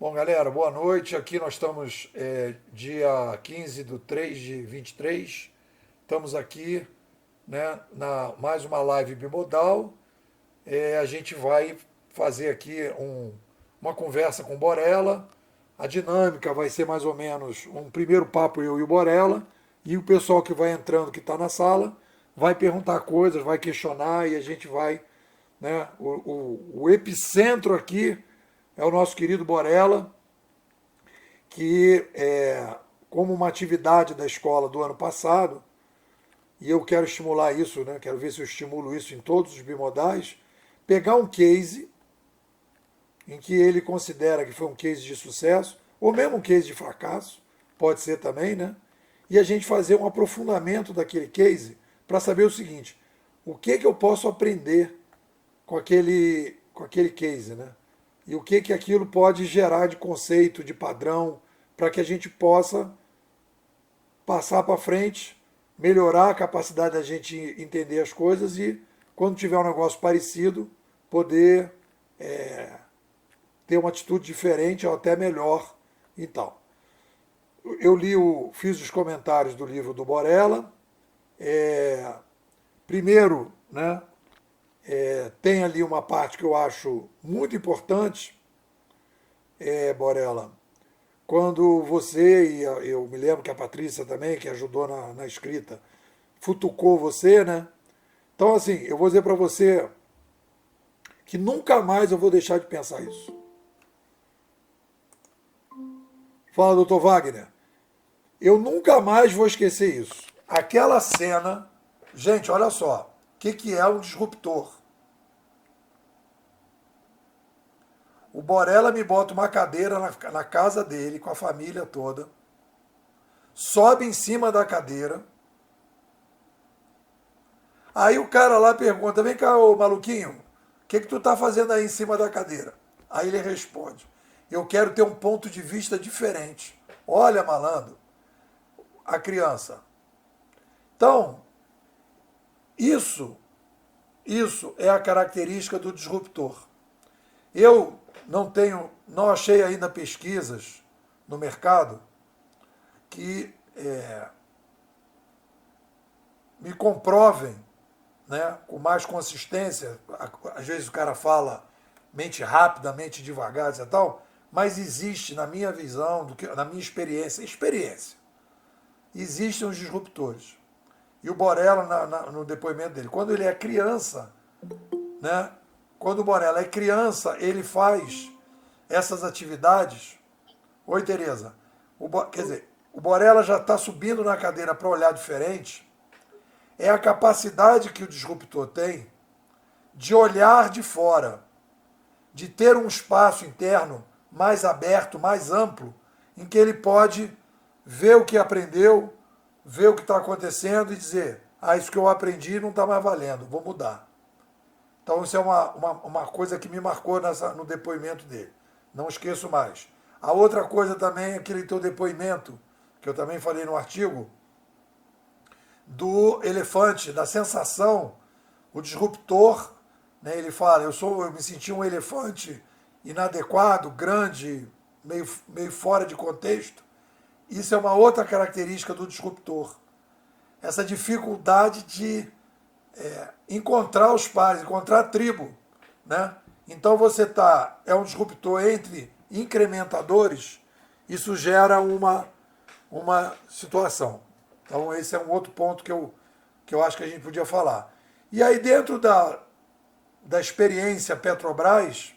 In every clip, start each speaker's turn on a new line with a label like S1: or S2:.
S1: Bom, galera, boa noite. Aqui nós estamos dia 15 de 3 de 23. Estamos aqui, né, na mais uma live bimodal. A gente vai fazer aqui uma conversa com o Borella. A dinâmica vai ser mais ou menos um primeiro papo eu e o Borella. E o pessoal que vai entrando, que está na sala, vai perguntar coisas, vai questionar e a gente vai, né, o epicentro aqui é o nosso querido Borella, que como uma atividade da escola do ano passado, e eu quero estimular isso, né? Quero ver se eu estimulo isso em todos os bimodais, pegar um case em que ele considera que foi um case de sucesso, ou mesmo um case de fracasso, pode ser também, né? E a gente fazer um aprofundamento daquele case para saber o seguinte: o que eu posso aprender com aquele case, né? E o que aquilo pode gerar de conceito, de padrão, para que a gente possa passar para frente, melhorar a capacidade da gente entender as coisas e, quando tiver um negócio parecido, poder ter uma atitude diferente ou até melhor e tal. Eu fiz os comentários do livro do Borella. Primeiro, né, tem ali uma parte que eu acho muito importante, Borella, quando você, e eu me lembro que a Patrícia também, que ajudou na escrita, futucou você, né? Então, assim, eu vou dizer para você que nunca mais eu vou deixar de pensar isso. Fala, doutor Wagner. Eu nunca mais vou esquecer isso. Aquela cena, gente, olha só, o que é um disruptor? O Borella me bota uma cadeira na casa dele, com a família toda, sobe em cima da cadeira. Aí o cara lá pergunta: vem cá, ô maluquinho, o que tu tá fazendo aí em cima da cadeira? Aí ele responde: eu quero ter um ponto de vista diferente. Olha, malandro, a criança. Então, isso, isso é a característica do disruptor. Eu não achei ainda pesquisas no mercado que me comprovem, né, com mais consistência. Às vezes o cara fala mente rápida, mente devagar, etc. Tal, mas existe, na minha visão, na minha experiência, existem os disruptores. E o Borella, no depoimento dele, quando ele é criança, né, quando o Borella é criança, ele faz essas atividades. Oi, Tereza. Quer dizer, o Borella já está subindo na cadeira para olhar diferente. É a capacidade que o disruptor tem de olhar de fora, de ter um espaço interno mais aberto, mais amplo, em que ele pode ver o que aprendeu, ver o que está acontecendo e dizer: ah, isso que eu aprendi não está mais valendo, vou mudar. Então isso é uma coisa que me marcou no depoimento dele. Não esqueço mais. A outra coisa também é aquele teu depoimento, que eu também falei no artigo, do elefante, da sensação, o disruptor, né, ele fala: eu me senti um elefante inadequado, grande, meio fora de contexto. Isso é uma outra característica do disruptor. Essa dificuldade de encontrar os pares, encontrar a tribo, né? Então você é um disruptor entre incrementadores, isso gera uma situação. Então esse é um outro ponto que eu acho que a gente podia falar. E aí dentro da experiência Petrobras,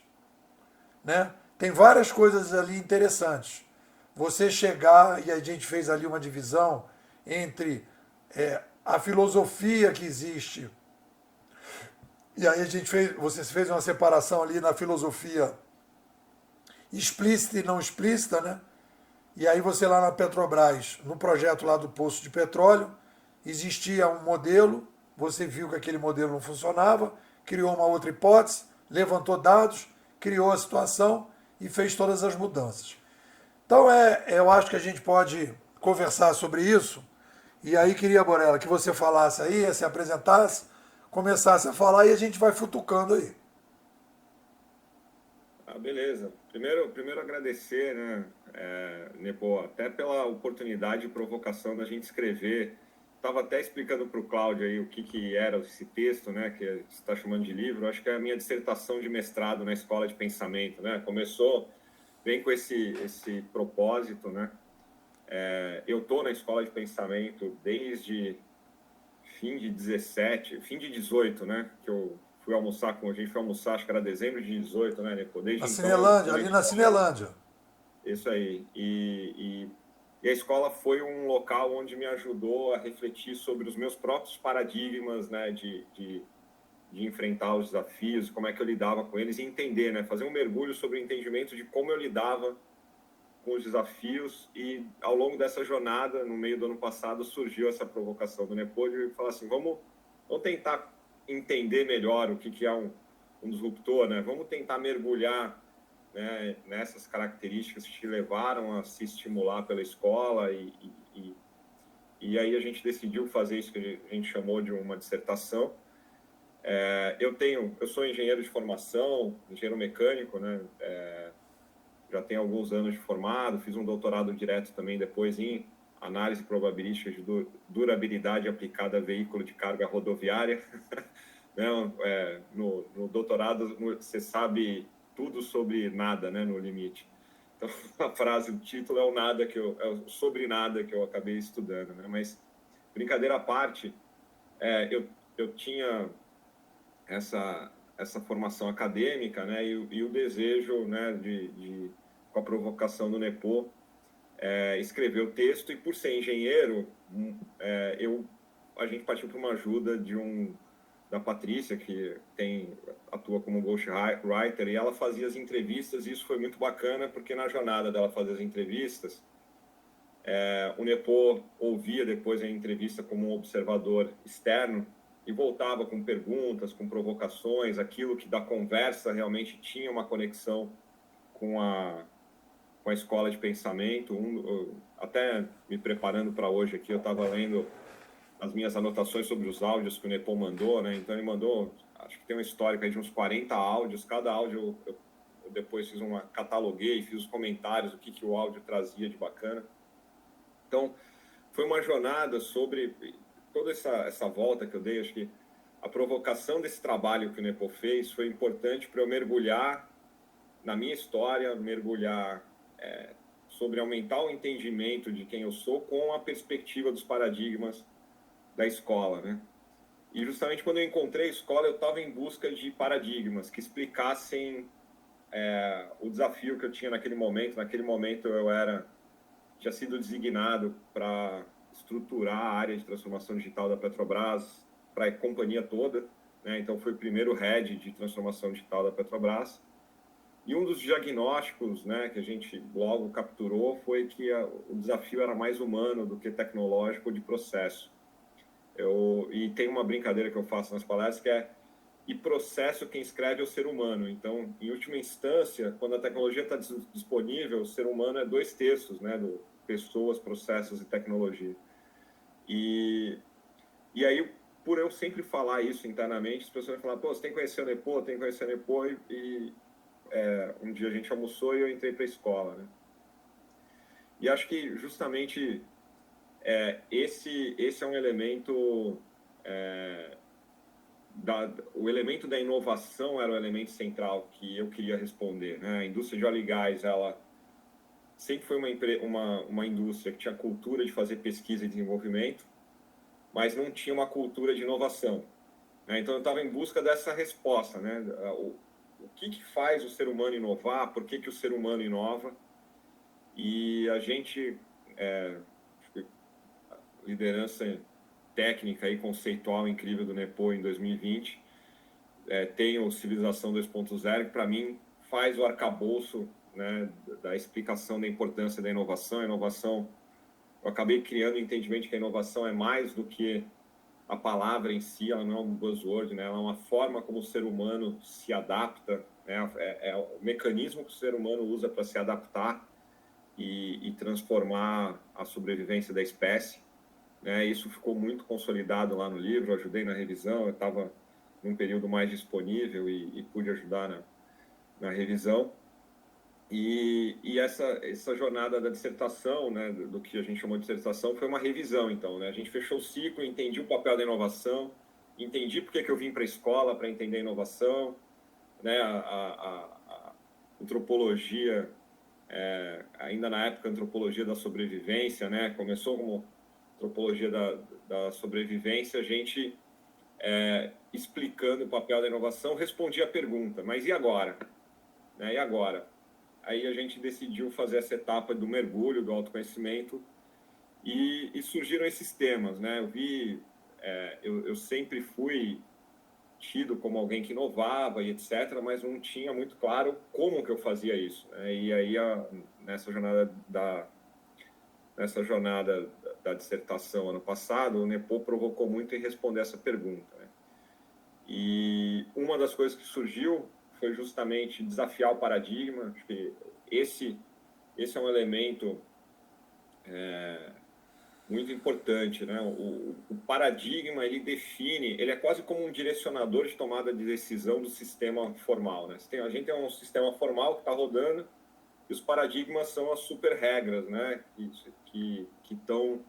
S1: né, tem várias coisas ali interessantes. Você chegar, e a gente fez ali uma divisão entre a filosofia que existe, e aí você fez uma separação ali na filosofia explícita e não explícita, né? E aí você lá na Petrobras, no projeto lá do Poço de Petróleo, existia um modelo, você viu que aquele modelo não funcionava, criou uma outra hipótese, levantou dados, criou a situação e fez todas as mudanças. Então eu acho que a gente pode conversar sobre isso. E aí queria, Borella, que você falasse aí, se apresentasse, começasse a falar e a gente vai futucando aí.
S2: Beleza. Primeiro agradecer, né, Nepo, até pela oportunidade e provocação da gente escrever. Estava até explicando para o Cláudio aí o que era esse texto, né, que você está chamando de livro. Acho que é a minha dissertação de mestrado na Escola de Pensamento, né? Vem com esse propósito, né? Eu estou na Escola de Pensamento desde fim de 18, né? Que eu fui almoçar a gente foi almoçar, acho que era dezembro de 18, né, Nepo?
S1: Na
S2: Desde então eu estou
S1: Cinelândia,
S2: na
S1: ali na
S2: escola.
S1: Cinelândia.
S2: Isso aí. E a escola foi um local onde me ajudou a refletir sobre os meus próprios paradigmas, né, de enfrentar os desafios, como é que eu lidava com eles e entender, né, fazer um mergulho sobre o entendimento de como eu lidava com os desafios. E ao longo dessa jornada, no meio do ano passado, surgiu essa provocação do Nepo de falar assim, vamos tentar entender melhor o que é um disruptor, né? Vamos tentar mergulhar, né, nessas características que te levaram a se estimular pela escola e aí a gente decidiu fazer isso que a gente chamou de uma dissertação. Eu sou engenheiro de formação, engenheiro mecânico, né? Já tenho alguns anos de formado, fiz um doutorado direto também depois em análise probabilística de durabilidade aplicada a veículo de carga rodoviária. Né? No doutorado você sabe tudo sobre nada, né? No limite. Então a frase, o título é o nada sobre nada que eu acabei estudando, né? Mas brincadeira à parte, eu tinha essa formação acadêmica, né? E o desejo, né? Com a provocação do Nepo, escrever o texto. E por ser engenheiro, a gente partiu para uma ajuda da Patrícia, que atua como ghostwriter, e ela fazia as entrevistas, e isso foi muito bacana, porque na jornada dela fazer as entrevistas, o Nepo ouvia depois a entrevista como um observador externo e voltava com perguntas, com provocações, aquilo que da conversa realmente tinha uma conexão com a escola de pensamento. Até me preparando para hoje aqui, eu estava lendo as minhas anotações sobre os áudios que o Nepo mandou, né? Então ele mandou, acho que tem uma histórica aí de uns 40 áudios, cada áudio eu depois cataloguei, fiz os comentários, o que o áudio trazia de bacana. Então, foi uma jornada sobre toda essa volta que eu dei. Acho que a provocação desse trabalho que o Nepo fez foi importante para eu mergulhar na minha história, mergulhar sobre aumentar o entendimento de quem eu sou com a perspectiva dos paradigmas da escola, né? E justamente quando eu encontrei a escola, eu estava em busca de paradigmas que explicassem o desafio que eu tinha naquele momento. Naquele momento tinha sido designado para estruturar a área de transformação digital da Petrobras para a companhia toda, né? Então foi o primeiro head de transformação digital da Petrobras. E um dos diagnósticos, né, que a gente logo capturou foi que o desafio era mais humano do que tecnológico ou de processo. E tem uma brincadeira que eu faço nas palestras que e processo quem escreve é o ser humano. Então, em última instância, quando a tecnologia está disponível, o ser humano é 2/3, né, do pessoas, processos e tecnologia. E aí, por eu sempre falar isso internamente, as pessoas falam, pô, você tem que conhecer o Nepo, tem que conhecer o Nepo, um dia a gente almoçou e eu entrei para a escola, né? E acho que justamente esse é um elemento o elemento da inovação era o elemento central que eu queria responder, né? A indústria de óleo e gás, ela sempre foi uma indústria que tinha cultura de fazer pesquisa e desenvolvimento, mas não tinha uma cultura de inovação, né? Então eu estava em busca dessa resposta, né? O que faz o ser humano inovar? Por que o ser humano inova? E a gente, liderança técnica e conceitual incrível do Nepo em 2020, tem o Civilização 2.0, que para mim faz o arcabouço, né, da explicação da importância da inovação. A inovação, eu acabei criando o entendimento que a inovação é mais do que a palavra em si, ela não é um buzzword, né? Ela é uma forma como o ser humano se adapta, né? É o mecanismo que o ser humano usa para se adaptar e transformar a sobrevivência da espécie, né? Isso ficou muito consolidado lá no livro, eu ajudei na revisão, eu estava num período mais disponível e pude ajudar na revisão. E essa jornada da dissertação, né, do que a gente chamou de dissertação, foi uma revisão, então, né? A gente fechou o ciclo, entendi o papel da inovação, entendi por que eu vim para a escola, para entender a inovação, né? A antropologia, ainda na época, antropologia da sobrevivência, né? Começou como antropologia da sobrevivência, a gente, explicando o papel da inovação, respondia a pergunta, mas e agora? Né? E agora? Aí a gente decidiu fazer essa etapa do mergulho, do autoconhecimento, e surgiram esses temas, né? Eu sempre fui tido como alguém que inovava e etc., mas não tinha muito claro como que eu fazia isso, né? E aí, nessa jornada da dissertação ano passado, o NEPO provocou muito em responder essa pergunta, né? E uma das coisas que surgiu foi justamente desafiar o paradigma. Acho que esse é um elemento muito importante, né? O paradigma, ele define, ele é quase como um direcionador de tomada de decisão do sistema formal, né? A gente tem um sistema formal que está rodando e os paradigmas são as super regras, né? Que estão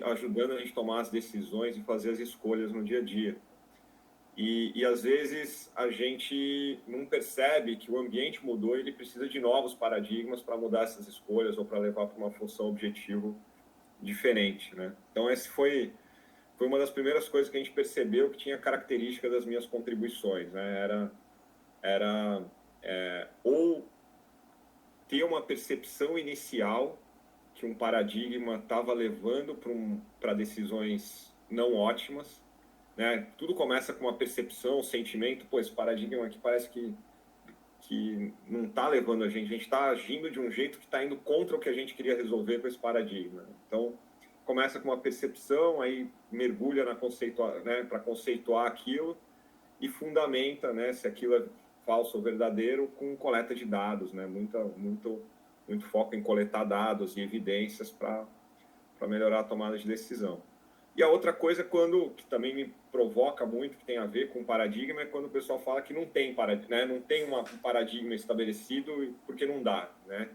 S2: ajudando a gente a tomar as decisões e fazer as escolhas no dia a dia. E às vezes a gente não percebe que o ambiente mudou e ele precisa de novos paradigmas para mudar essas escolhas ou para levar para uma função objetivo diferente, né? Então esse foi uma das primeiras coisas que a gente percebeu que tinha característica das minhas contribuições, né? Era ou ter uma percepção inicial que um paradigma estava levando para decisões não ótimas, né? Tudo começa com uma percepção, um sentimento. Pô, esse paradigma aqui parece que não está levando a gente está agindo de um jeito que está indo contra o que a gente queria resolver com esse paradigma. Então, começa com uma percepção, aí mergulha né, para conceituar aquilo e fundamenta, né, se aquilo é falso ou verdadeiro, com coleta de dados, né? Muito foco em coletar dados e evidências para melhorar a tomada de decisão. E a outra coisa, que também me provoca muito, que tem a ver com paradigma, é quando o pessoal fala que não tem paradigma, né? Não tem um paradigma estabelecido porque não dá, né?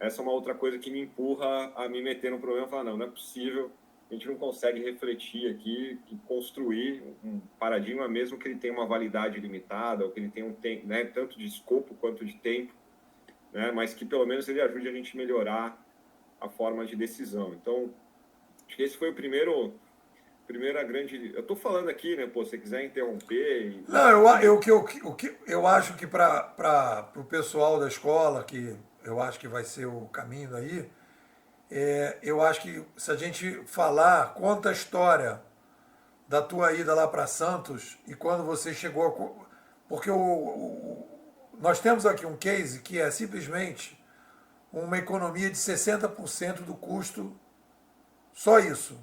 S2: Essa é uma outra coisa que me empurra a me meter no problema e falar, não é possível, a gente não consegue refletir aqui e construir um paradigma, mesmo que ele tenha uma validade limitada, ou que ele tenha um tempo, né, tanto de escopo quanto de tempo, né, mas que pelo menos ele ajude a gente a melhorar a forma de decisão. Então, acho que esse foi primeira grande... Eu estou falando aqui, né, pô, se você quiser interromper...
S1: Não, eu acho que para o pessoal da escola, que eu acho que vai ser o caminho aí, eu acho que se a gente falar, conta a história da tua ida lá para Santos e quando você chegou porque nós temos aqui um case que é simplesmente uma economia de 60% do custo, só isso.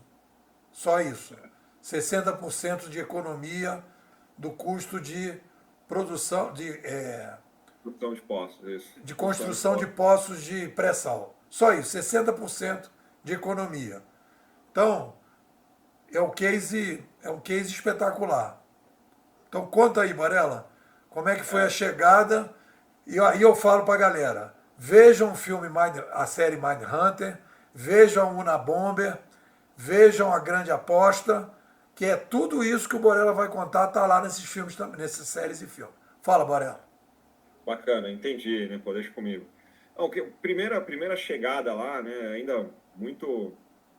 S1: Só isso. 60% de economia do custo de produção,
S2: Construção de poços, isso.
S1: de construção de poços de pré-sal. Só isso, 60% de economia. Então, é um case espetacular. Então conta aí, Varela, como é que foi a chegada. E aí eu falo para a galera, vejam o filme, a série Mindhunter, vejam o Unabomber, vejam A Grande Aposta, que é tudo isso que o Borella vai contar, tá lá nesses filmes, nessas séries e filmes. Fala, Borella.
S2: Bacana, entendi, né? Pô, deixa comigo. Não, primeira chegada lá, né? Ainda muito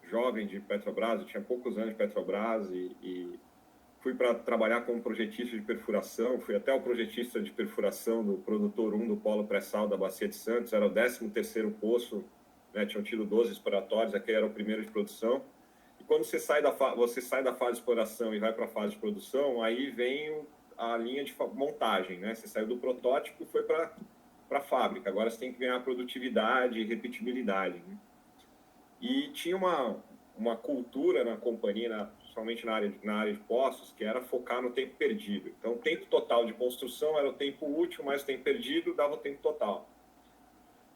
S2: jovem de Petrobras, eu tinha poucos anos de Petrobras e fui para trabalhar como projetista de perfuração, fui até o projetista de perfuração do produtor 1 do Polo Pré-Sal da Bacia de Santos, era o 13º poço, né? Tinham tido 12 exploratórios, aquele era o primeiro de produção. E quando você sai da fase de exploração e vai para a fase de produção, aí vem a linha de montagem, né? Você saiu do protótipo e foi para a fábrica. Agora você tem que ganhar produtividade e repetibilidade, né? E tinha uma cultura na companhia, principalmente na área de poços, que era focar no tempo perdido. Então, o tempo total de construção era o tempo útil, mais o tempo perdido dava o tempo total.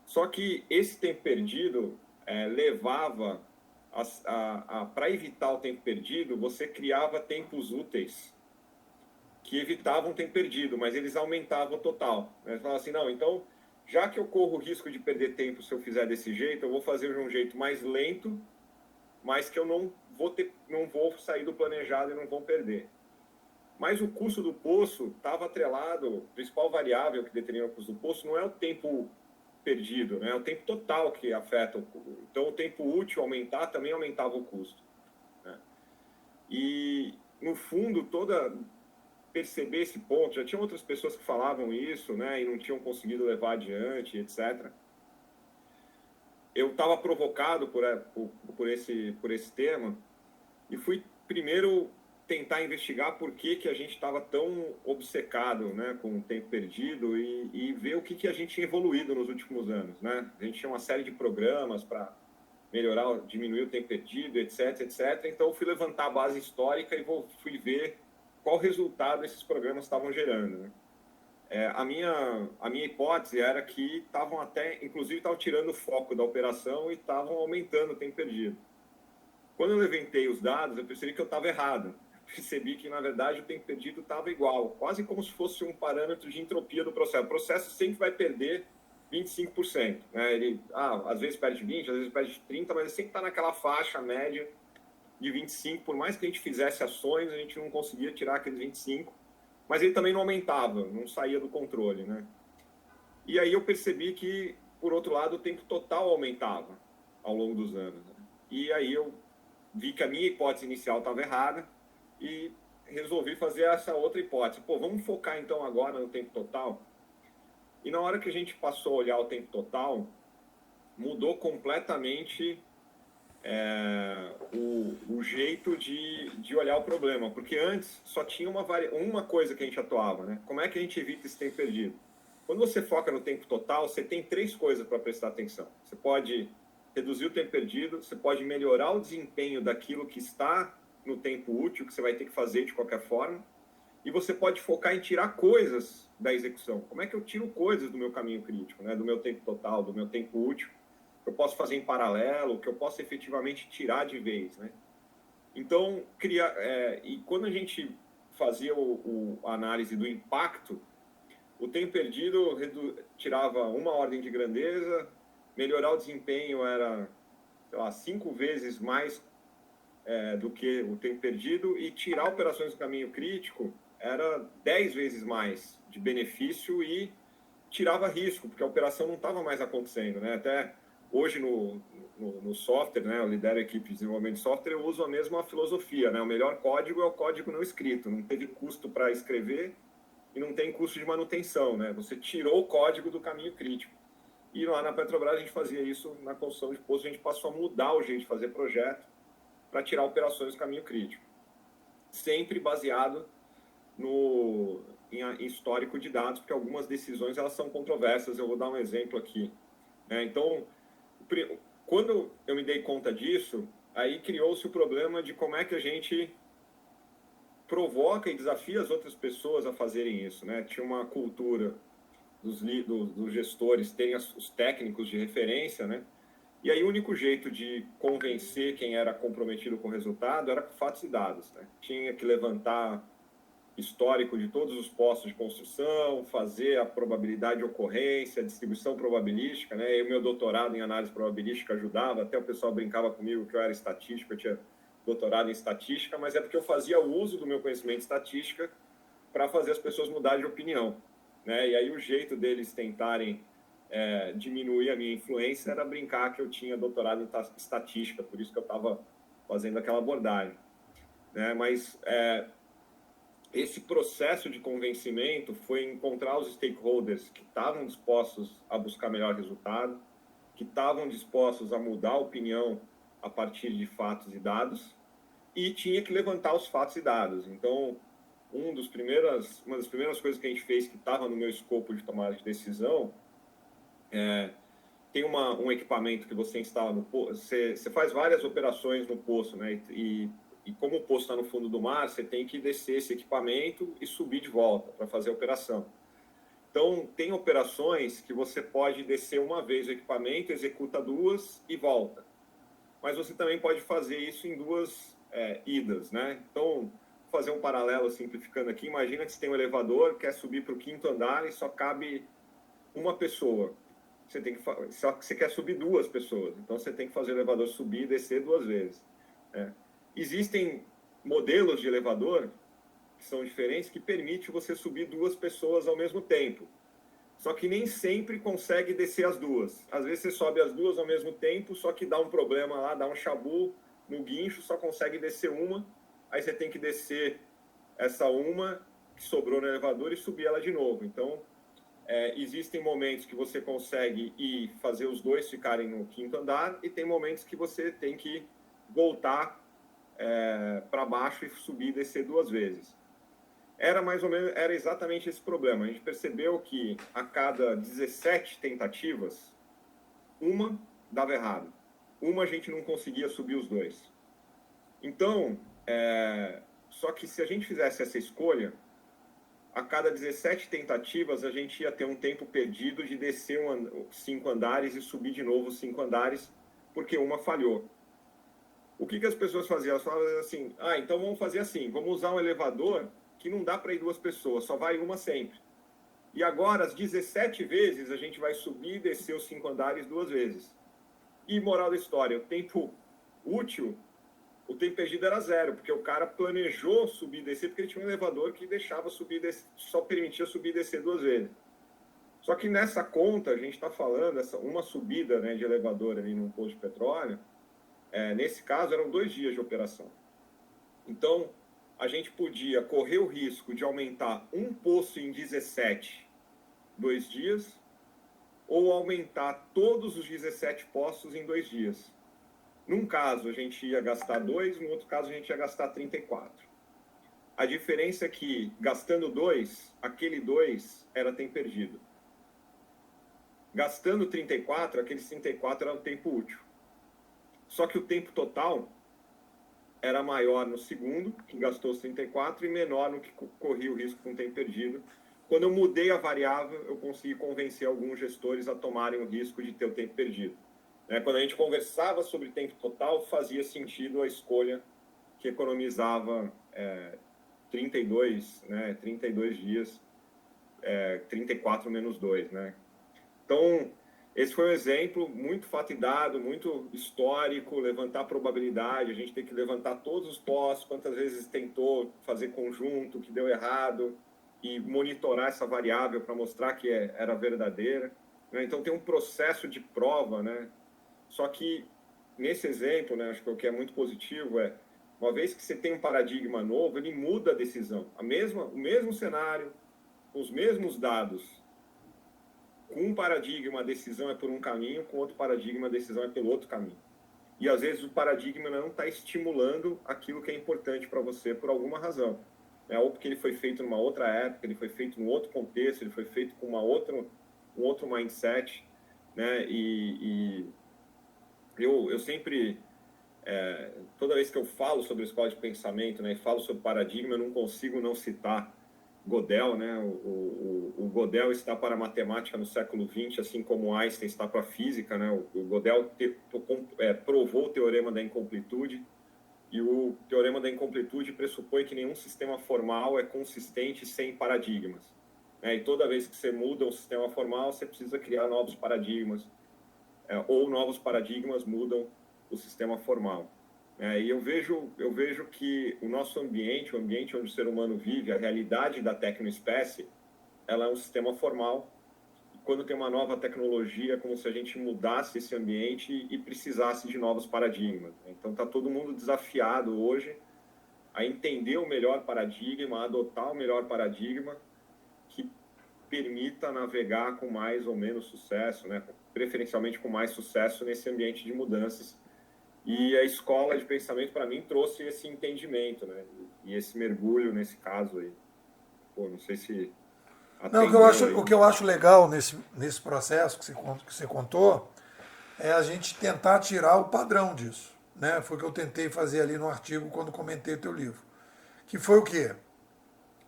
S2: Só que esse tempo perdido levava para evitar o tempo perdido, você criava tempos úteis que evitavam o tempo perdido, mas eles aumentavam o total. Né? Você fala assim, não, então já que eu corro o risco de perder tempo se eu fizer desse jeito, eu vou fazer de um jeito mais lento, mas que eu não vou sair do planejado e não vou perder. Mas o custo do poço estava atrelado, a principal variável que determina o custo do poço não é o tempo perdido, né? É o tempo total que afeta o custo. Então, o tempo útil aumentar também aumentava o custo, né? E, no fundo, perceber esse ponto, já tinha outras pessoas que falavam isso, né, e não tinham conseguido levar adiante, etc. Eu estava provocado por esse tema e fui primeiro tentar investigar por que a gente estava tão obcecado, né, com o tempo perdido e ver o que a gente tinha evoluído nos últimos anos, né? A gente tinha uma série de programas para melhorar, diminuir o tempo perdido, etc, etc. Então, eu fui levantar a base histórica e fui ver qual resultado esses programas estavam gerando, né? A minha hipótese era que inclusive estavam tirando o foco da operação e estavam aumentando o tempo perdido. Quando eu levantei os dados, eu percebi que eu estava errado. Percebi que, na verdade, o tempo perdido estava igual, quase como se fosse um parâmetro de entropia do processo. O processo sempre vai perder 25%, né? Ele, às vezes perde 20%, às vezes perde 30%, mas ele sempre está naquela faixa média de 25%. Por mais que a gente fizesse ações, a gente não conseguia tirar aqueles 25%, mas ele também não aumentava, não saía do controle, né? E aí eu percebi que, por outro lado, o tempo total aumentava ao longo dos anos, né? E aí eu vi que a minha hipótese inicial estava errada e resolvi fazer essa outra hipótese. Vamos focar então agora no tempo total? E na hora que a gente passou a olhar o tempo total, mudou completamente o jeito de olhar o problema, porque antes só tinha uma coisa que a gente atuava, né? Como é que a gente evita esse tempo perdido? Quando você foca no tempo total, você tem 3 coisas para prestar atenção. Você pode reduzir o tempo perdido, você pode melhorar o desempenho daquilo que está no tempo útil, que você vai ter que fazer de qualquer forma, e você pode focar em tirar coisas da execução. Como é que eu tiro coisas do meu caminho crítico, né? Do meu tempo total, do meu tempo útil, que eu posso fazer em paralelo, que eu posso efetivamente tirar de vez, né? Então, e quando a gente fazia a análise do impacto, o tempo perdido tirava uma ordem de grandeza, melhorar o desempenho era, sei lá, 5 vezes mais do que o tempo perdido, e tirar operações do caminho crítico era 10 vezes mais de benefício e tirava risco, porque a operação não estava mais acontecendo, né? Até hoje no software, né, eu lidero a equipe de desenvolvimento de software, eu uso a mesma filosofia, né? O melhor código é o código não escrito, não teve custo para escrever e não tem custo de manutenção, né? Você tirou o código do caminho crítico. E lá na Petrobras a gente fazia isso na construção de poços, a gente passou a mudar o jeito de fazer projeto para tirar operações do caminho crítico. Sempre baseado em histórico de dados, porque algumas decisões elas são controversas. Eu vou dar um exemplo aqui, né? Então, quando eu me dei conta disso, aí criou-se o problema de como é que a gente provoca e desafia as outras pessoas a fazerem isso, né? Tinha uma cultura dos gestores terem os técnicos de referência, né? E aí o único jeito de convencer quem era comprometido com o resultado era com fatos e dados, né? Tinha que levantar histórico de todos os postos de construção, fazer a probabilidade de ocorrência, a distribuição probabilística, né? E o meu doutorado em análise probabilística ajudava, até o pessoal brincava comigo que eu era estatístico, eu tinha doutorado em estatística, mas é porque eu fazia uso do meu conhecimento de estatística para fazer as pessoas mudarem de opinião, né? E aí o jeito deles tentarem diminuir a minha influência era brincar que eu tinha doutorado em estatística, por isso que eu estava fazendo aquela abordagem, né? Mas esse processo de convencimento foi encontrar os stakeholders que estavam dispostos a buscar melhor resultado, que estavam dispostos a mudar a opinião a partir de fatos e dados, e tinha que levantar os fatos e dados. Então, uma das primeiras coisas que a gente fez que estava no meu escopo de tomada de decisão tem um equipamento que você instala no poço, você faz várias operações no poço, né? E como o poço está no fundo do mar, você tem que descer esse equipamento e subir de volta para fazer a operação. Então, tem operações que você pode descer uma vez o equipamento, executa 2 e volta. Mas você também pode fazer isso em 2 idas, né? Então, vou fazer um paralelo simplificando aqui. Imagina que você tem um elevador, quer subir para o 5º andar e só cabe uma pessoa. só que você quer subir 2 pessoas, então você tem que fazer o elevador subir e descer 2 vezes. Né? Existem modelos de elevador que são diferentes, que permite você subir 2 pessoas ao mesmo tempo. Só que nem sempre consegue descer as 2. Às vezes você sobe as 2 ao mesmo tempo, só que dá um problema lá, dá um chabu no guincho, só consegue descer uma, aí você tem que descer essa uma que sobrou no elevador e subir ela de novo. Então, existem momentos que você consegue ir fazer os 2 ficarem no 5º andar, e tem momentos que você tem que voltar para baixo e subir e descer 2 vezes. Era exatamente esse problema. A gente percebeu que a cada 17 tentativas, uma dava errado. Uma a gente não conseguia subir os 2. Então, só que se a gente fizesse essa escolha, a cada 17 tentativas a gente ia ter um tempo perdido de descer 5 andares e subir de novo 5 andares, porque uma falhou. O que as pessoas faziam? Elas falavam assim, então vamos fazer assim, vamos usar um elevador que não dá para ir 2 pessoas, só vai uma sempre. E agora, às 17 vezes, a gente vai subir e descer os 5 andares 2 vezes. E moral da história, o tempo útil, o tempo perdido era 0, porque o cara planejou subir e descer, porque ele tinha um elevador que deixava subir e descer, só permitia subir e descer 2 vezes. Só que nessa conta, a gente está falando, uma subida, né, de elevador ali num posto de petróleo, nesse caso, eram 2 dias de operação. Então, a gente podia correr o risco de aumentar um poço em 17, 2 dias, ou aumentar todos os 17 poços em 2 dias. Num caso, a gente ia gastar 2, no outro caso, a gente ia gastar 34. A diferença é que, gastando 2, aquele 2 era tempo perdido. Gastando 34, aqueles 34 era o tempo útil. Só que o tempo total era maior no segundo, que gastou os 34, e menor no que corria o risco com o tempo perdido. Quando eu mudei a variável, eu consegui convencer alguns gestores a tomarem o risco de ter o tempo perdido. Quando a gente conversava sobre tempo total, fazia sentido a escolha que economizava 32 dias, 34 menos 2. Né? Então, esse foi um exemplo muito fato e dado, muito histórico, levantar a probabilidade, a gente tem que levantar todos os postos, quantas vezes tentou fazer conjunto, que deu errado, e monitorar essa variável para mostrar que era verdadeira. Né? Então, tem um processo de prova, né? Só que, nesse exemplo, né, acho que o que é muito positivo uma vez que você tem um paradigma novo, ele muda a decisão. O mesmo cenário, os mesmos dados. Com um paradigma, a decisão é por um caminho, com outro paradigma, a decisão é pelo outro caminho. E, às vezes, o paradigma não está estimulando aquilo que é importante para você por alguma razão. Ou porque ele foi feito numa outra época, ele foi feito num outro contexto, ele foi feito com um outro mindset. Né? E eu sempre, toda vez que eu falo sobre escola de pensamento, né, e falo sobre paradigma, eu não consigo não citar Gödel, né? O Gödel está para a matemática no século XX, assim como Einstein está para a física, né? O Gödel provou o teorema da incompletude, e o teorema da incompletude pressupõe que nenhum sistema formal é consistente sem paradigmas. E toda vez que você muda um sistema formal, você precisa criar novos paradigmas, ou novos paradigmas mudam o sistema formal. E eu vejo que o nosso ambiente, o ambiente onde o ser humano vive, a realidade da tecnoespécie, ela é um sistema formal. E quando tem uma nova tecnologia, é como se a gente mudasse esse ambiente e precisasse de novos paradigmas. Então, está todo mundo desafiado hoje a entender o melhor paradigma, a adotar o melhor paradigma que permita navegar com mais ou menos sucesso, né? Preferencialmente com mais sucesso nesse ambiente de mudanças. E a escola de pensamento, para mim, trouxe esse entendimento, né? E esse mergulho nesse caso aí. Não sei se...
S1: Não, o que eu acho legal nesse processo que você contou é a gente tentar tirar o padrão disso. Né? Foi o que eu tentei fazer ali no artigo quando comentei o teu livro. Que foi o quê?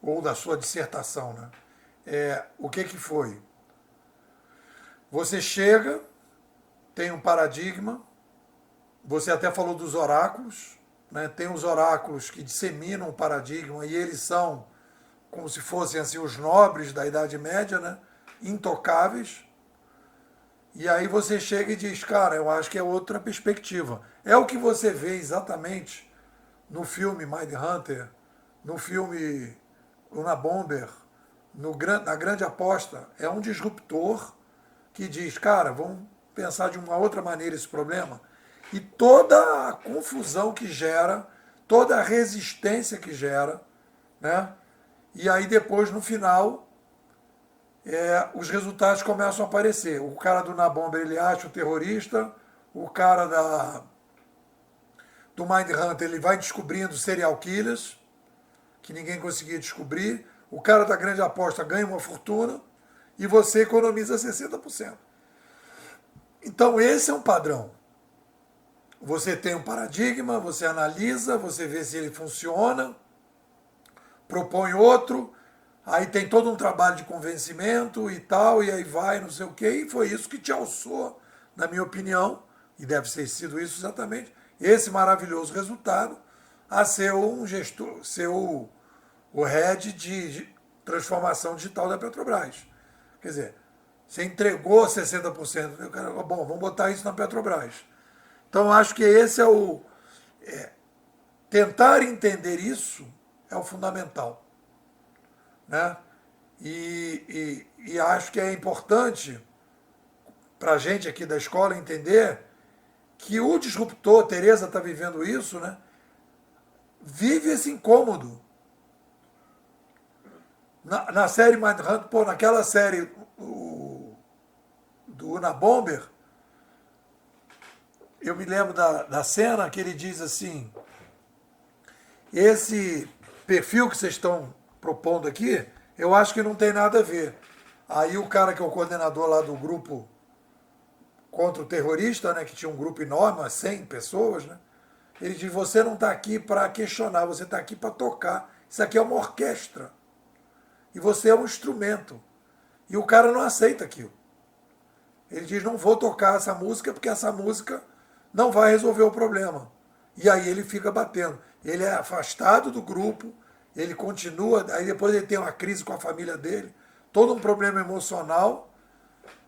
S1: Ou da sua dissertação, né? O que foi? Você chega, tem um paradigma, você até falou dos oráculos, né? Tem os oráculos que disseminam o paradigma e eles são como se fossem assim, os nobres da Idade Média, né? Intocáveis. E aí você chega e diz, cara, eu acho que é outra perspectiva. É o que você vê exatamente no filme Mindhunter, no filme Luna Bomber, na Grande Aposta. É um disruptor que diz, cara, vamos pensar de uma outra maneira esse problema. E toda a confusão que gera, toda a resistência que gera, né? E aí depois, no final, os resultados começam a aparecer. O cara do Nabomber, ele acha o terrorista, o cara do Mindhunter, ele vai descobrindo serial killers, que ninguém conseguia descobrir, o cara da grande aposta ganha uma fortuna e você economiza 60%. Então esse é um padrão. Você tem um paradigma, você analisa, você vê se ele funciona, propõe outro, aí tem todo um trabalho de convencimento e tal, e aí vai, não sei o quê, e foi isso que te alçou, na minha opinião, e deve ter sido isso exatamente, esse maravilhoso resultado, a ser um gestor, ser o head de transformação digital da Petrobras. Quer dizer, você entregou 60%, o cara, bom, vamos botar isso na Petrobras. Então, acho que esse é o... tentar entender isso é o fundamental. Né? E acho que é importante para a gente aqui da escola entender que o disruptor, Tereza está vivendo isso, né? Vive esse incômodo. Na série Mindhunter, pô, naquela série do Unabomber, eu me lembro da cena que ele diz assim, esse perfil que vocês estão propondo aqui, eu acho que não tem nada a ver. Aí o cara que é o coordenador lá do grupo contra o terrorista, né, que tinha um grupo enorme, 100 pessoas, né, ele diz, você não está aqui para questionar, você está aqui para tocar. Isso aqui é uma orquestra. E você é um instrumento. E o cara não aceita aquilo. Ele diz, não vou tocar essa música porque essa música não vai resolver o problema. E aí ele fica batendo. Ele é afastado do grupo, ele continua, aí depois ele tem uma crise com a família dele, todo um problema emocional,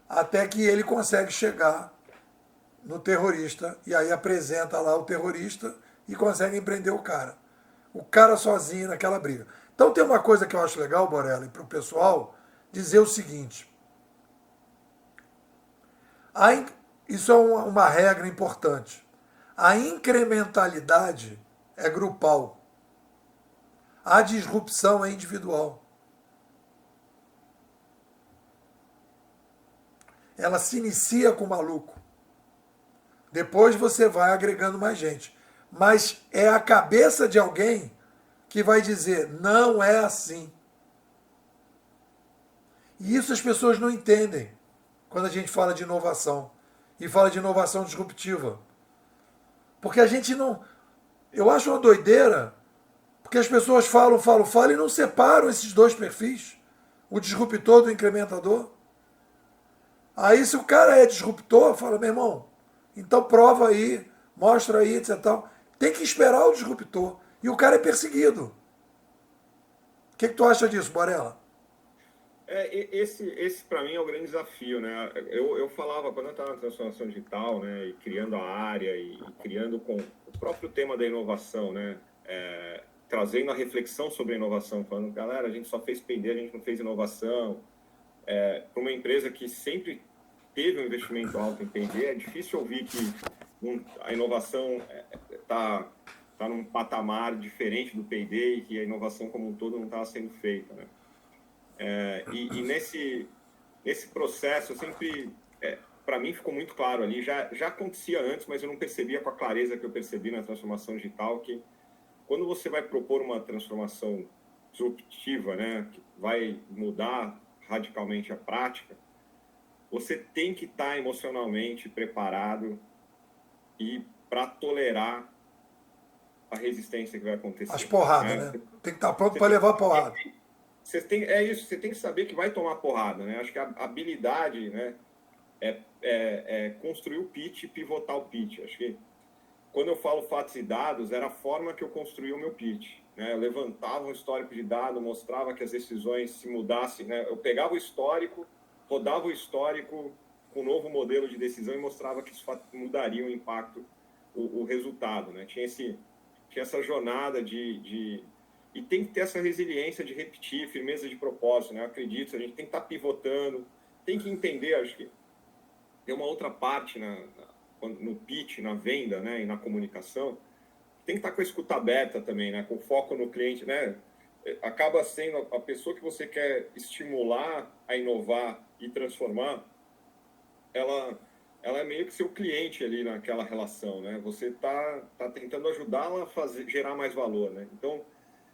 S1: até que ele consegue chegar no terrorista, e aí apresenta lá o terrorista e consegue empreender o cara. O cara sozinho naquela briga. Então tem uma coisa que eu acho legal, Borelli, para o pessoal, dizer o seguinte. Isso é uma regra importante. A incrementalidade é grupal. A disrupção é individual. Ela se inicia com o maluco. Depois você vai agregando mais gente. Mas é a cabeça de alguém que vai dizer, não é assim. E isso as pessoas não entendem quando a gente fala de inovação. E fala de inovação disruptiva. Porque a gente não... Eu acho uma doideira, porque as pessoas falam e não separam esses dois perfis. O disruptor do incrementador. Aí se o cara é disruptor, fala, meu irmão, então prova aí, mostra aí, etc. Tal. Tem que esperar o disruptor. E o cara é perseguido. O que tu acha disso, Borella?
S2: Esse para mim é o grande desafio, né? Eu falava, quando eu estava na transformação digital, né, e criando a área, e criando com o próprio tema da inovação, né, trazendo a reflexão sobre a inovação, falando, galera, a gente só fez P&D, a gente não fez inovação. Para uma empresa que sempre teve um investimento alto em P&D, é difícil ouvir que a inovação está num patamar diferente do P&D e que a inovação como um todo não estava sendo feita, né? E nesse processo, eu sempre, para mim ficou muito claro ali, já acontecia antes, mas eu não percebia com a clareza que eu percebi na transformação digital, que quando você vai propor uma transformação disruptiva, né, que vai mudar radicalmente a prática, você tem que estar emocionalmente preparado e para tolerar a resistência que vai acontecer.
S1: As porradas, né? Tem que estar pronto para levar porrada.
S2: Você tem que saber que vai tomar porrada, né? Acho que a habilidade, né, é construir o pitch e pivotar o pitch. Acho que quando eu falo fatos e dados, era a forma que eu construía o meu pitch, né? Eu levantava um histórico de dado, mostrava que as decisões se mudassem, né? Eu pegava o histórico, rodava o histórico com um novo modelo de decisão e mostrava que isso mudaria o impacto, o resultado, né? Tinha essa jornada e tem que ter essa resiliência de repetir, firmeza de propósito, né? Eu acredito, a gente tem que estar pivotando, tem que entender, acho que tem uma outra parte no pitch, na venda, né, e na comunicação, tem que estar com a escuta aberta também, né, com foco no cliente, né? Acaba sendo a pessoa que você quer estimular a inovar e transformar, ela é meio que seu cliente ali naquela relação, né? Você tá tentando ajudá-la a gerar mais valor, né? Então,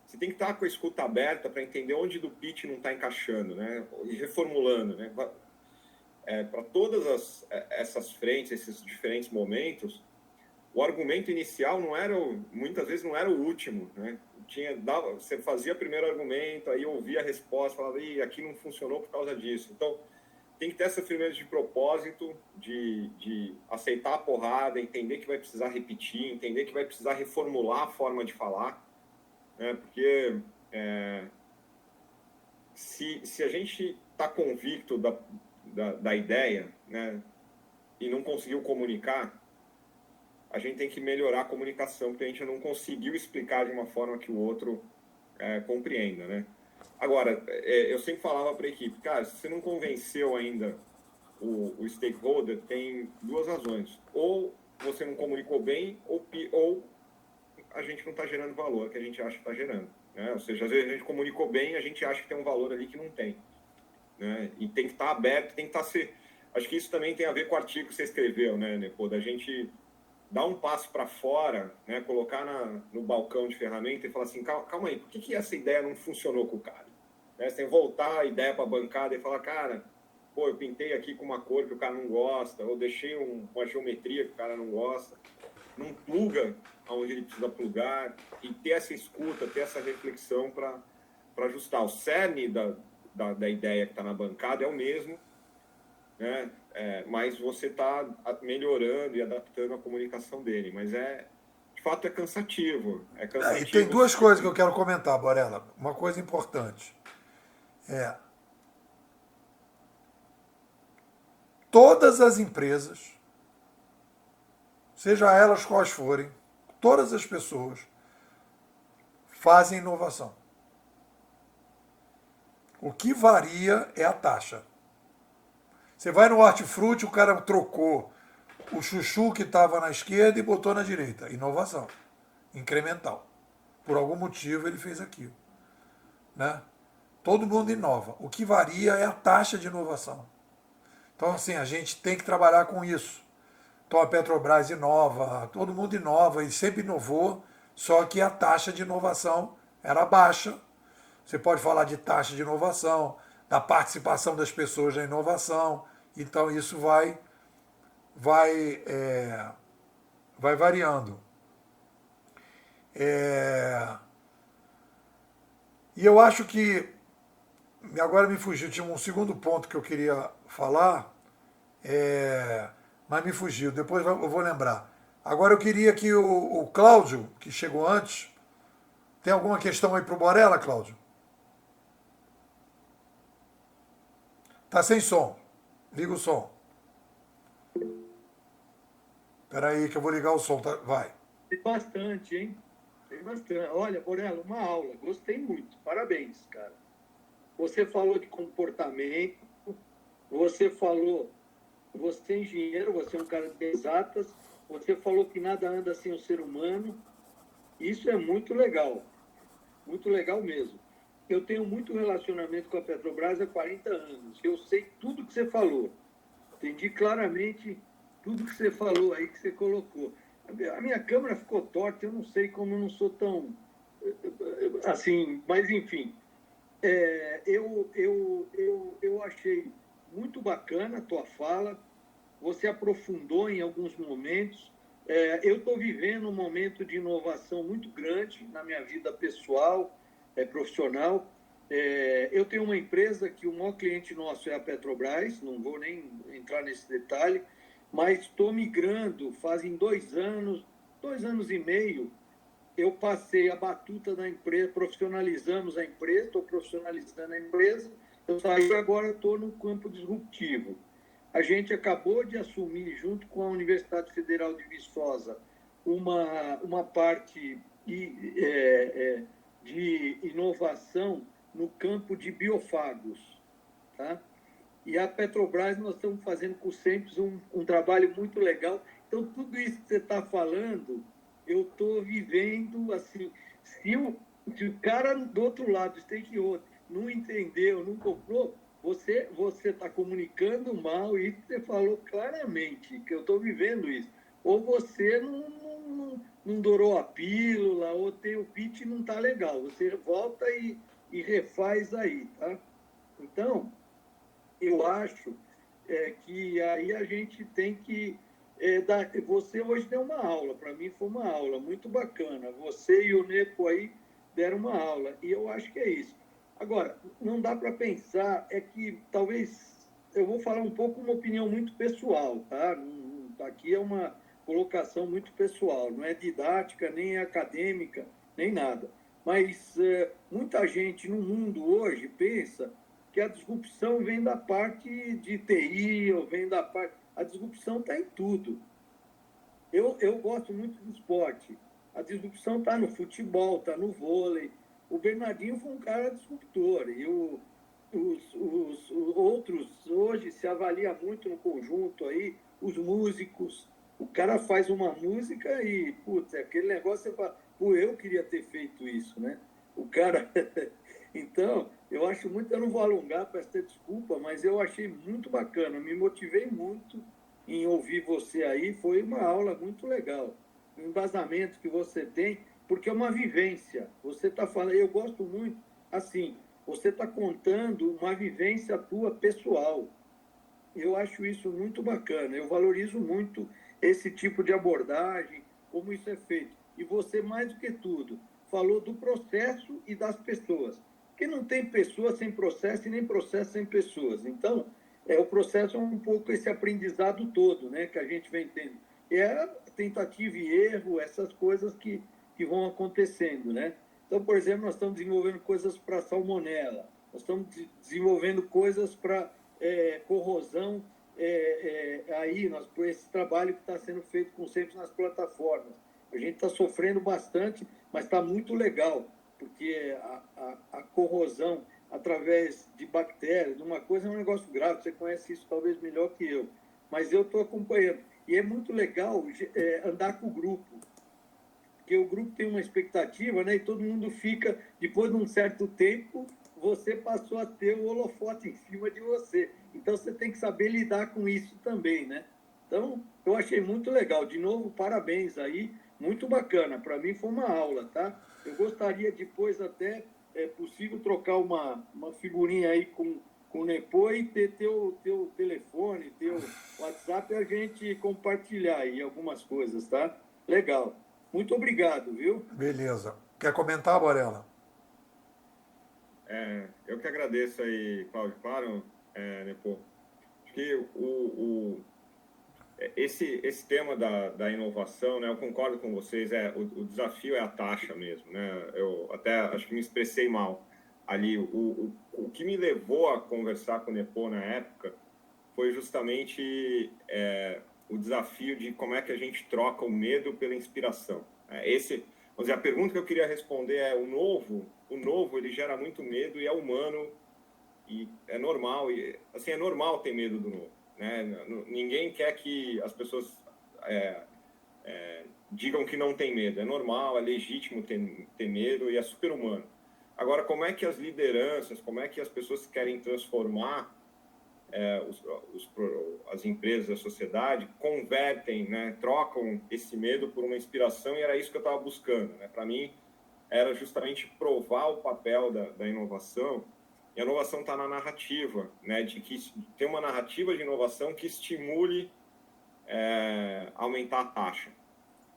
S2: você tem que estar com a escuta aberta para entender onde do pitch não está encaixando, né? E reformulando, né? Para todas essas frentes, esses diferentes momentos, o argumento inicial muitas vezes não era o último, né? Você fazia o primeiro argumento, aí ouvia a resposta, falava, aqui não funcionou por causa disso. Então, tem que ter essa firmeza de propósito, de aceitar a porrada, entender que vai precisar repetir, entender que vai precisar reformular a forma de falar, né? Porque se a gente está convicto da ideia, né, e não conseguiu comunicar, a gente tem que melhorar a comunicação, porque a gente não conseguiu explicar de uma forma que o outro compreenda, né? Agora, eu sempre falava para a equipe, cara, se você não convenceu ainda o stakeholder, tem duas razões. Ou você não comunicou bem, ou a gente não está gerando valor que a gente acha que está gerando, né? Ou seja, às vezes a gente comunicou bem, a gente acha que tem um valor ali que não tem, né? E tem que estar aberto, tem que estar... Acho que isso também tem a ver com o artigo que você escreveu, né, Nepo? Da gente dar um passo para fora, né, colocar no balcão de ferramenta e falar assim, calma aí, por que essa ideia não funcionou com o cara? Né, você tem que voltar a ideia para a bancada e falar, cara, pô, eu pintei aqui com uma cor que o cara não gosta, ou deixei uma geometria que o cara não gosta, não pluga aonde ele precisa plugar, e ter essa escuta, ter essa reflexão para ajustar. O cerne da ideia que está na bancada é o mesmo, né? Mas você está melhorando e adaptando a comunicação dele. Mas de fato é cansativo.
S1: E tem duas coisas que eu quero comentar, Borella. Uma coisa importante. Todas as empresas, seja elas quais forem, todas as pessoas fazem inovação. O que varia é a taxa. Você vai no hortifruti, o cara trocou o chuchu que estava na esquerda e botou na direita. Inovação. Incremental. Por algum motivo ele fez aquilo. Né? Todo mundo inova. O que varia é a taxa de inovação. Então, assim, a gente tem que trabalhar com isso. Então, a Petrobras inova, todo mundo inova e sempre inovou, só que a taxa de inovação era baixa. Você pode falar de taxa de inovação, da participação das pessoas na inovação. Então, isso vai variando. E eu acho que, agora me fugiu, tinha um segundo ponto que eu queria falar, mas me fugiu, depois eu vou lembrar. Agora eu queria que o Cláudio, que chegou antes, tem alguma questão aí para o Borella, Cláudio? Tá sem som. Liga o som. Espera aí que eu vou ligar o som, tá? Vai.
S3: Tem bastante, hein? Tem bastante. Olha, Borella, uma aula. Gostei muito. Parabéns, cara. Você falou de comportamento, você é engenheiro, você é um cara de exatas, você falou que nada anda sem o ser humano. Isso é muito legal mesmo. Eu tenho muito relacionamento com a Petrobras há 40 anos. Eu sei tudo que você falou. Entendi claramente tudo que você falou aí, que você colocou. A minha câmera ficou torta, eu não sei como eu não sou tão... assim, mas enfim. Eu achei muito bacana a tua fala, você aprofundou em alguns momentos. Eu estou vivendo um momento de inovação muito grande na minha vida pessoal, profissional. Eu tenho uma empresa que o maior cliente nosso é a Petrobras, não vou nem entrar nesse detalhe, mas estou migrando, fazem 2 anos e meio, eu passei a batuta da empresa, profissionalizamos a empresa, estou profissionalizando a empresa, eu saí agora, estou no campo disruptivo. A gente acabou de assumir, junto com a Universidade Federal de Viçosa, uma parte de inovação no campo de biofagos, tá? E a Petrobras, nós estamos fazendo com o Sempre um trabalho muito legal. Então, tudo isso que você está falando, eu estou vivendo, assim, se o cara do outro lado, stakeholder, não entendeu, não comprou, você está comunicando mal, e você falou claramente que eu estou vivendo isso. Ou você não dourou a pílula, ou tem o pitch e não está legal. Você volta e refaz aí, tá? Então, eu acho que aí a gente tem que dar. Você hoje deu uma aula, para mim foi uma aula muito bacana. Você e o Nepo aí deram uma aula, e eu acho que é isso. Agora, não dá para pensar, é que talvez, eu vou falar um pouco uma opinião muito pessoal, tá? Aqui é uma colocação muito pessoal, não é didática, nem acadêmica, nem nada. Mas muita gente no mundo hoje pensa que a disrupção vem da parte de TI, ou vem da parte. A disrupção está em tudo. Eu gosto muito do esporte. A disrupção está no futebol, está no vôlei. O Bernardinho foi um cara disruptor. E os outros, hoje, se avalia muito no conjunto aí, os músicos. O cara faz uma música e, putz, aquele negócio, você fala, pô, eu queria ter feito isso, né? O cara. Então, eu acho muito, eu não vou alongar, peço até desculpa, mas eu achei muito bacana, me motivei muito em ouvir você aí, foi uma aula muito legal. O embasamento que você tem, porque é uma vivência. Você está falando, eu gosto muito, assim, você está contando uma vivência tua pessoal. Eu acho isso muito bacana, eu valorizo muito esse tipo de abordagem, como isso é feito. E você, mais do que tudo, falou do processo e das pessoas. Porque não tem pessoa sem processo e nem processo sem pessoas. Então, o processo é um pouco esse aprendizado todo, né, que a gente vem tendo. E é tentativa e erro, essas coisas que vão acontecendo, né? Então, por exemplo, nós estamos desenvolvendo coisas para salmonela, nós estamos desenvolvendo coisas para corrosão aí, esse trabalho que está sendo feito com sempre nas plataformas. A gente está sofrendo bastante, mas está muito legal, porque a corrosão através de bactérias, de uma coisa é um negócio grave, você conhece isso talvez melhor que eu, mas eu estou acompanhando. E é muito legal andar com o grupo, porque o grupo tem uma expectativa, né? E todo mundo fica, depois de um certo tempo, você passou a ter o holofote em cima de você. Então, você tem que saber lidar com isso também, né? Então, eu achei muito legal. De novo, parabéns aí. Muito bacana. Para mim, foi uma aula, tá? Eu gostaria depois até, é possível, trocar uma figurinha aí com o Nepo e ter teu telefone, teu WhatsApp, e a gente compartilhar aí algumas coisas, tá? Legal. Muito obrigado, viu?
S1: Beleza. Quer comentar, Varela?
S2: Eu que agradeço aí, Cláudio. Claro, Nepo. Acho que esse tema da inovação, né, eu concordo com vocês, o desafio é a taxa mesmo, né? Eu até acho que me expressei mal ali. O que me levou a conversar com o Nepo na época foi justamente o desafio de como é que a gente troca o medo pela inspiração. Vamos dizer, a pergunta que eu queria responder é: o novo ele gera muito medo e é humano, e é normal, e assim, é normal ter medo do novo, né? Ninguém quer que as pessoas digam que não tem medo. É normal, é legítimo ter medo e é super humano. Agora, como é que as lideranças, como é que as pessoas que querem transformar as empresas, a sociedade, convertem, né, trocam esse medo por uma inspiração? E era isso que eu estava buscando, né? Para mim, era justamente provar o papel da inovação. E a inovação está na narrativa, né, de que tem uma narrativa de inovação que estimule aumentar a taxa,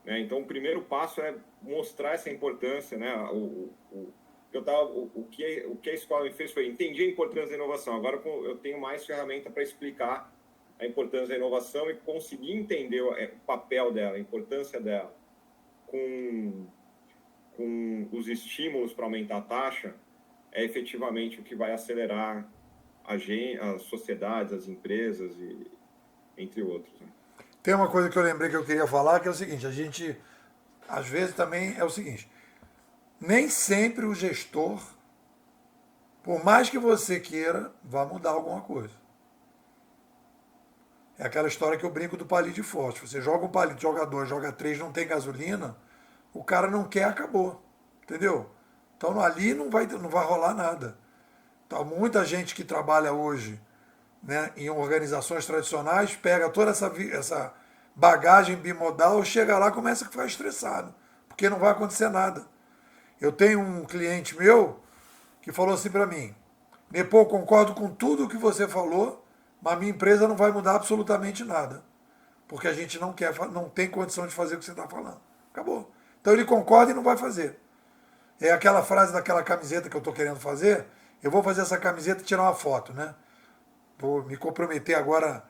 S2: né? Então, o primeiro passo é mostrar essa importância, né? O que a escola me fez foi entender a importância da inovação. Agora eu tenho mais ferramenta para explicar a importância da inovação e conseguir entender o papel dela, a importância dela, com os estímulos para aumentar a taxa, é efetivamente o que vai acelerar as sociedades, as empresas entre outros. Né?
S1: Tem uma coisa que eu lembrei que eu queria falar, que é o seguinte, a gente, às vezes também é o seguinte, nem sempre o gestor, por mais que você queira, vai mudar alguma coisa. É aquela história que eu brinco do palito de fósforo. Você joga um palito, joga dois, joga três, não tem gasolina, o cara não quer, acabou. Entendeu? Então ali não vai rolar nada. Então, muita gente que trabalha hoje, né, em organizações tradicionais pega toda essa bagagem bimodal, chega lá e começa a ficar estressado, porque não vai acontecer nada. Eu tenho um cliente meu que falou assim para mim: Nepô, concordo com tudo o que você falou, mas minha empresa não vai mudar absolutamente nada, porque a gente não tem condição de fazer o que você está falando. Acabou. Então ele concorda e não vai fazer. É aquela frase daquela camiseta que eu estou querendo fazer. Eu vou fazer essa camiseta e tirar uma foto, né? Vou me comprometer agora,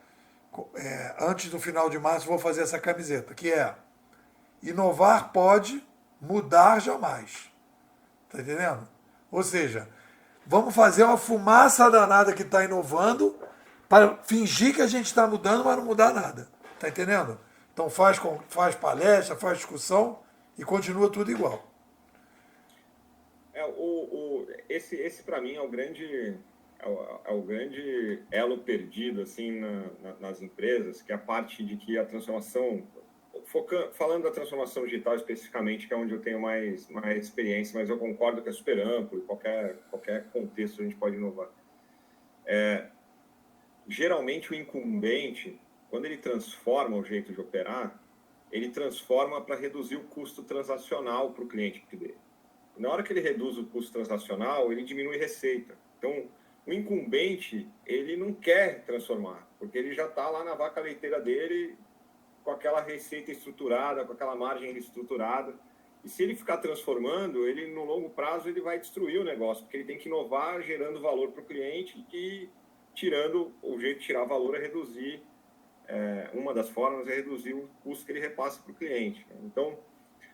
S1: antes do final de março, vou fazer essa camiseta, que é: inovar pode, mudar jamais. Tá entendendo? Ou seja, vamos fazer uma fumaça danada que está inovando para fingir que a gente está mudando, mas não mudar nada. Tá entendendo? Então faz palestra, faz discussão e continua tudo igual.
S2: Esse para mim é o grande elo perdido assim nas empresas, que é a parte de que a transformação, falando da transformação digital especificamente, que é onde eu tenho mais experiência, mas eu concordo que é super amplo e qualquer contexto a gente pode inovar. Geralmente o incumbente, quando ele transforma o jeito de operar, ele transforma para reduzir o custo transacional para o cliente dele. Na hora que ele reduz o custo transacional, ele diminui receita. Então, o incumbente, ele não quer transformar, porque ele já está lá na vaca leiteira dele, com aquela receita estruturada, com aquela margem estruturada. E se ele ficar transformando, ele no longo prazo ele vai destruir o negócio, porque ele tem que inovar gerando valor para o cliente e o jeito de tirar valor é reduzir, uma das formas é reduzir o custo que ele repassa para o cliente. Então,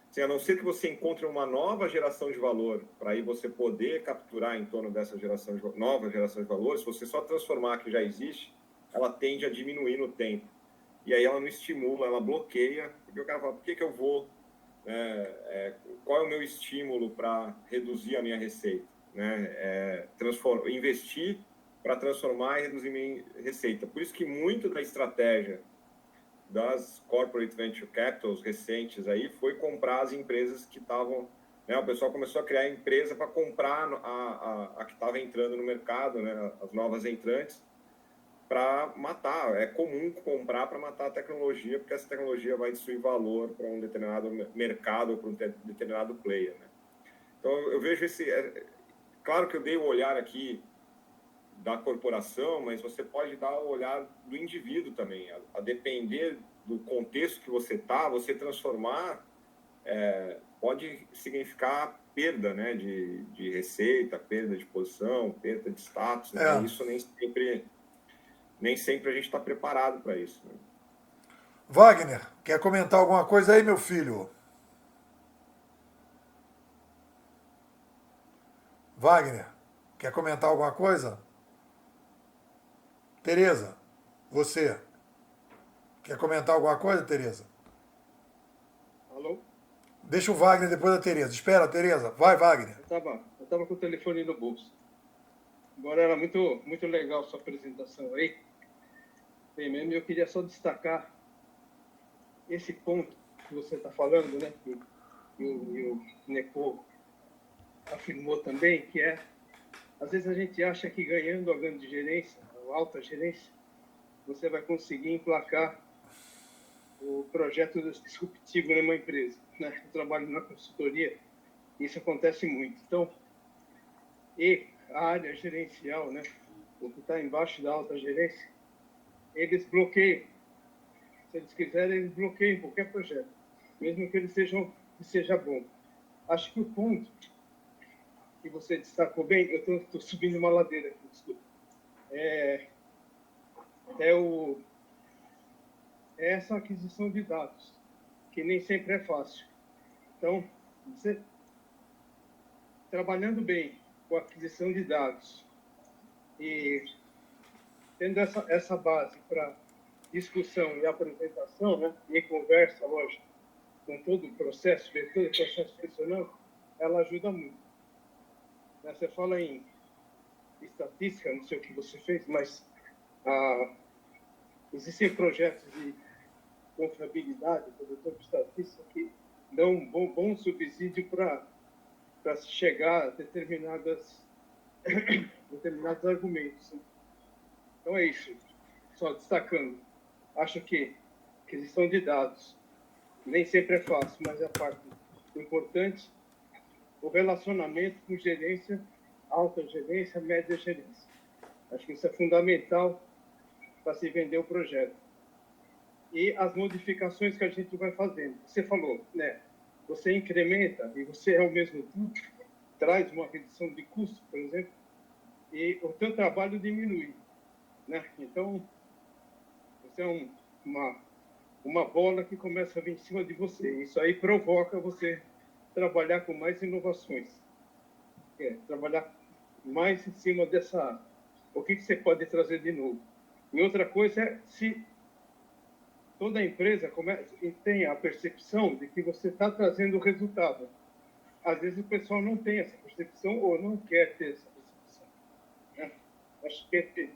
S2: assim, a não ser que você encontre uma nova geração de valor, para aí você poder capturar em torno dessa nova geração de valor, se você só transformar a que já existe, ela tende a diminuir no tempo. E aí ela não estimula, ela bloqueia, porque o cara fala: por que eu vou? Qual é o meu estímulo para reduzir a minha receita? Né? Investir para transformar e reduzir minha receita. Por isso que muito da estratégia das corporate venture capitals recentes aí foi comprar as empresas que estavam, né, o pessoal começou a criar empresa para comprar a que estava entrando no mercado, né, as novas entrantes, para matar. É comum comprar para matar a tecnologia, porque essa tecnologia vai destruir valor para um determinado mercado ou para um determinado player, né? Então eu vejo claro que eu dei o olhar aqui da corporação, mas você pode dar o olhar do indivíduo também, a depender do contexto que você está, você transformar pode significar perda, né, de receita, perda de posição, perda de status, né? Isso nem sempre a gente está preparado para isso. Né?
S1: Wagner, quer comentar alguma coisa aí, meu filho? Wagner, quer comentar alguma coisa? Tereza, você quer comentar alguma coisa, Tereza?
S3: Alô?
S1: Deixa o Wagner depois da Tereza. Espera, Tereza. Vai, Wagner.
S3: Eu tava com o telefone no bolso. Agora era muito legal sua apresentação aí. Bem mesmo, eu queria só destacar esse ponto que você está falando, né? E o Nepô afirmou também, que às vezes a gente acha que ganhando a grande gerência, a alta gerência, você vai conseguir emplacar o projeto disruptivo numa empresa, né? Eu trabalho na consultoria, e isso acontece muito. Então, e a área gerencial, né? O que está embaixo da alta gerência, eles bloqueiam. Se eles quiserem, eles bloqueiam qualquer projeto, mesmo que ele seja bom. Acho que o ponto que você destacou bem, eu estou subindo uma ladeira aqui, desculpa, é essa aquisição de dados, que nem sempre é fácil. Então, você trabalhando bem com a aquisição de dados e tendo essa base para
S4: discussão e apresentação, né, e conversa, lógico, com todo o processo, ver todo o processo funcionando, ela ajuda muito. Né? Você fala em estatística, não sei o que você fez, mas existem projetos de confiabilidade, produtor de estatística, que dão um bom subsídio para chegar a determinados argumentos. Né? Então é isso. Só destacando, acho que aquisição de dados nem sempre é fácil, mas é a parte importante. O relacionamento com gerência, alta gerência, média gerência. Acho que isso é fundamental para se vender o projeto. E as modificações que a gente vai fazendo. Você falou, né? Você incrementa e você, ao mesmo tempo, traz uma redução de custo, por exemplo, e o teu trabalho diminui. Né? Então, você é uma bola que começa a vir em cima de você. Isso aí provoca você trabalhar com mais inovações. Trabalhar mais em cima dessa... O que você pode trazer de novo? E outra coisa é se toda a empresa tem a percepção de que você está trazendo o resultado. Às vezes o pessoal não tem essa percepção ou não quer ter essa percepção. Né? Acho que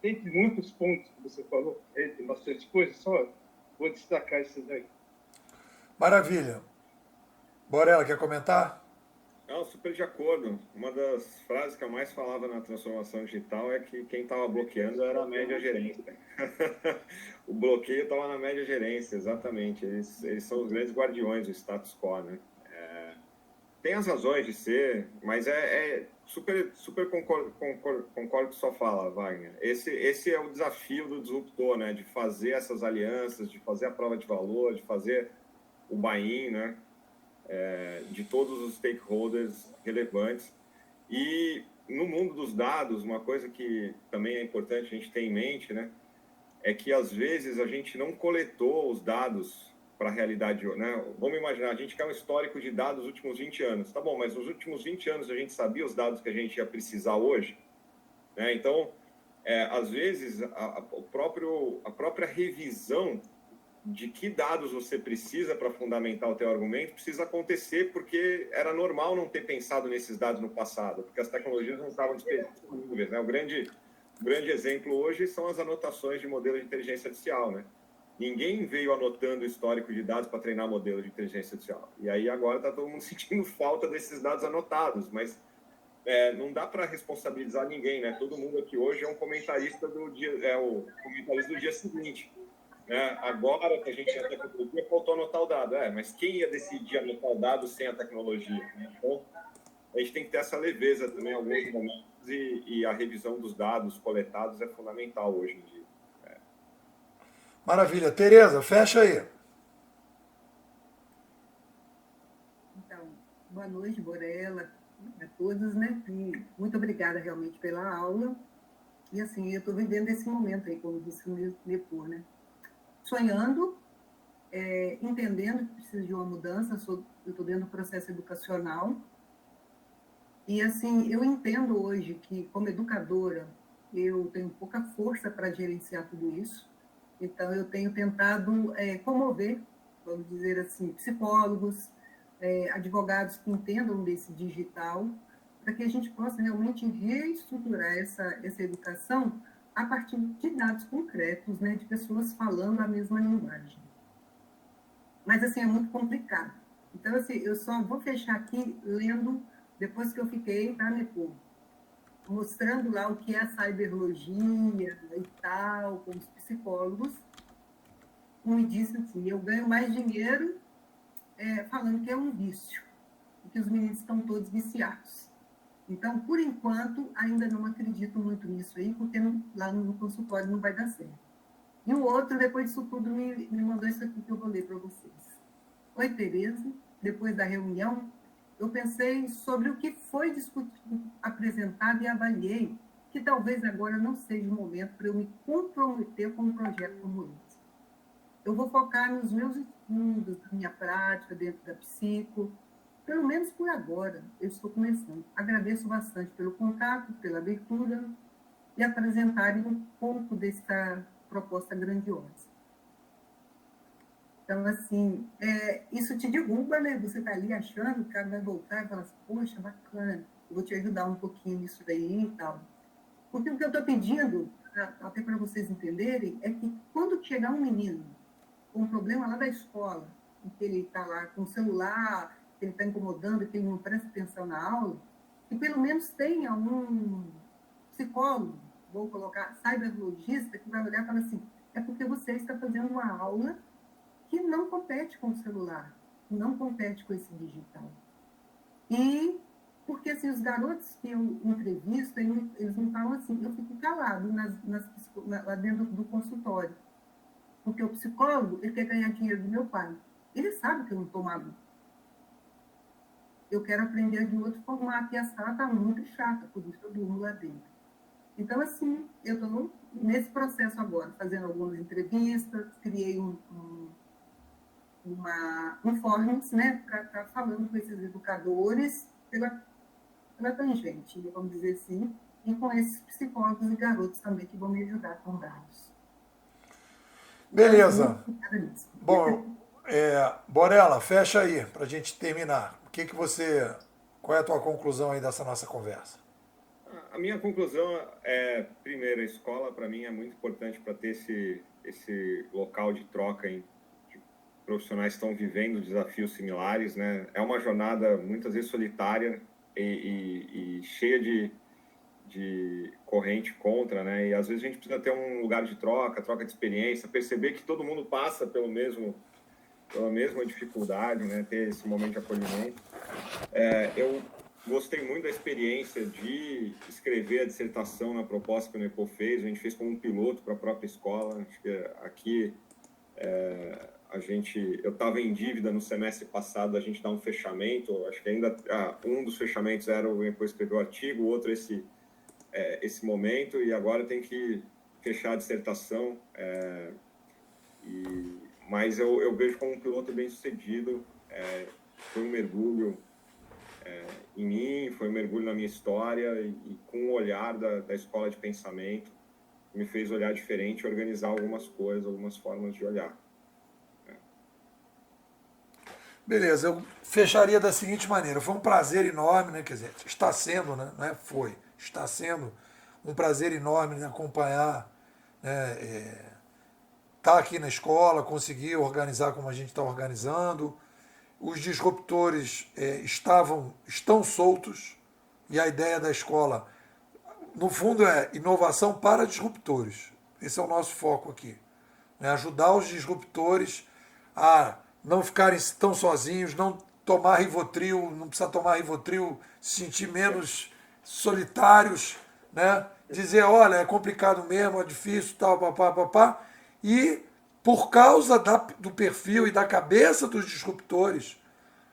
S4: tem muitos pontos que você falou, tem bastante coisa, só vou destacar esses aí.
S1: Maravilha. Borella, quer comentar?
S2: Não, super de acordo. Uma das frases que eu mais falava na transformação digital é que quem estava bloqueando era a média gerência. O bloqueio estava na média gerência, exatamente. Eles são os grandes guardiões do status quo, né? Tem as razões de ser, mas super concordo com sua fala, Wagner. Esse é o desafio do disruptor, né? De fazer essas alianças, de fazer a prova de valor, de fazer o buy-in, né? De todos os stakeholders relevantes. E no mundo dos dados, uma coisa que também é importante a gente ter em mente, né? É que às vezes a gente não coletou os dados para a realidade, né? Vamos imaginar, a gente quer um histórico de dados dos últimos 20 anos. Tá bom, mas nos últimos 20 anos a gente sabia os dados que a gente ia precisar hoje? Né? Então, às vezes, a própria revisão de que dados você precisa para fundamentar o teu argumento precisa acontecer porque era normal não ter pensado nesses dados no passado, porque as tecnologias não estavam disponíveis. Né? O grande exemplo hoje são as anotações de modelo de inteligência artificial, né? Ninguém veio anotando o histórico de dados para treinar modelo de inteligência artificial. E aí agora está todo mundo sentindo falta desses dados anotados, mas não dá para responsabilizar ninguém, né? Todo mundo aqui hoje é um comentarista do dia, o comentarista do dia seguinte. Né? Agora que a gente tem a tecnologia, faltou anotar o dado. Mas quem ia decidir anotar o dado sem a tecnologia? Né? Então, a gente tem que ter essa leveza também em alguns momentos e a revisão dos dados coletados é fundamental hoje em dia.
S1: Maravilha. Tereza, fecha aí.
S5: Então, boa noite, Borella, a todos, né? E muito obrigada realmente pela aula. E assim, eu estou vivendo esse momento aí, como disse o Nepô, né? Sonhando, entendendo que precisa de uma mudança, eu estou dentro do processo educacional. E assim, eu entendo hoje que, como educadora, eu tenho pouca força para gerenciar tudo isso. Então, eu tenho tentado comover, vamos dizer assim, psicólogos, advogados que entendam desse digital, para que a gente possa realmente reestruturar essa educação a partir de dados concretos, né, de pessoas falando a mesma linguagem. Mas, assim, é muito complicado. Então, assim, eu só vou fechar aqui lendo, depois que eu fiquei na Nepô, mostrando lá o que é a cyberlogia e tal, com os psicólogos, me disse assim, eu ganho mais dinheiro falando que é um vício, e que os meninos estão todos viciados. Então, por enquanto, ainda não acredito muito nisso aí, porque lá no consultório não vai dar certo. E o outro, depois disso tudo, me mandou isso aqui que eu vou ler para vocês. Oi, Tereza. Depois da reunião, eu pensei sobre o que foi discutido, apresentado e avaliei que talvez agora não seja o momento para eu me comprometer com um projeto como esse. Eu vou focar nos meus estudos, na minha prática dentro da psico, pelo menos por agora, eu estou começando. Agradeço bastante pelo contato, pela abertura, e apresentarem um pouco dessa proposta grandiosa. Então, assim, isso te derruba, né? Você está ali achando, o cara vai voltar e fala assim, poxa, bacana, eu vou te ajudar um pouquinho nisso daí e tal. Porque o que eu estou pedindo, até para vocês entenderem, é que quando chegar um menino com um problema lá da escola, em que ele está lá com o celular, que ele está incomodando, que ele não presta atenção na aula, que pelo menos tenha um psicólogo, vou colocar cyberlogista, que vai olhar e falar assim, é porque você está fazendo uma aula que não compete com o celular, não compete com esse digital. E porque assim, os garotos que eu entrevisto, eles me falam assim, eu fico calado lá dentro do consultório, porque o psicólogo, ele quer ganhar dinheiro do meu pai. Ele sabe que eu não estou maluco. Eu quero aprender de outro formato, e a sala está muito chata, por isso eu durmo lá dentro. Então, assim, eu estou nesse processo agora, fazendo algumas entrevistas, criei um forums, né, para estar falando com esses educadores pela tangente, vamos dizer assim, e com esses psicólogos e garotos também que vão me ajudar com dados.
S1: Beleza. Bom, Borella, fecha aí, para a gente terminar. Qual é a tua conclusão aí dessa nossa conversa?
S2: A minha conclusão é, primeiro, a escola, para mim, é muito importante para ter esse local de troca em profissionais que estão vivendo desafios similares, né? É uma jornada muitas vezes solitária e cheia de corrente contra, né? E às vezes a gente precisa ter um lugar de troca de experiência, perceber que todo mundo passa pela mesma dificuldade, né? Ter esse momento de acolhimento. Eu gostei muito da experiência de escrever a dissertação na proposta que o NEPO fez. A gente fez como um piloto para a própria escola. Acho que aqui eu estava em dívida no semestre passado, a gente dá um fechamento. Acho que ainda um dos fechamentos era o NEPO escrever o artigo, o outro esse momento, e agora tem que fechar a dissertação. Mas eu vejo como um piloto bem sucedido. Foi um mergulho em mim, foi um mergulho na minha história e com o olhar da escola de pensamento me fez olhar diferente, organizar algumas coisas, algumas formas de olhar.
S1: Beleza, eu fecharia da seguinte maneira. Foi um prazer enorme, né? Quer dizer, está sendo, né? Não é foi, está sendo um prazer enorme, né? Acompanhar, né? Tá aqui na escola, conseguir organizar como a gente está organizando. Os disruptores estão soltos, e a ideia da escola, no fundo, é inovação para disruptores. Esse é o nosso foco aqui. Né? Ajudar os disruptores a não ficarem tão sozinhos, não tomar Rivotril, não precisa tomar Rivotril, se sentir menos solitários, né? Dizer, olha, é complicado mesmo, é difícil, tal, papá. E por causa do perfil e da cabeça dos disruptores,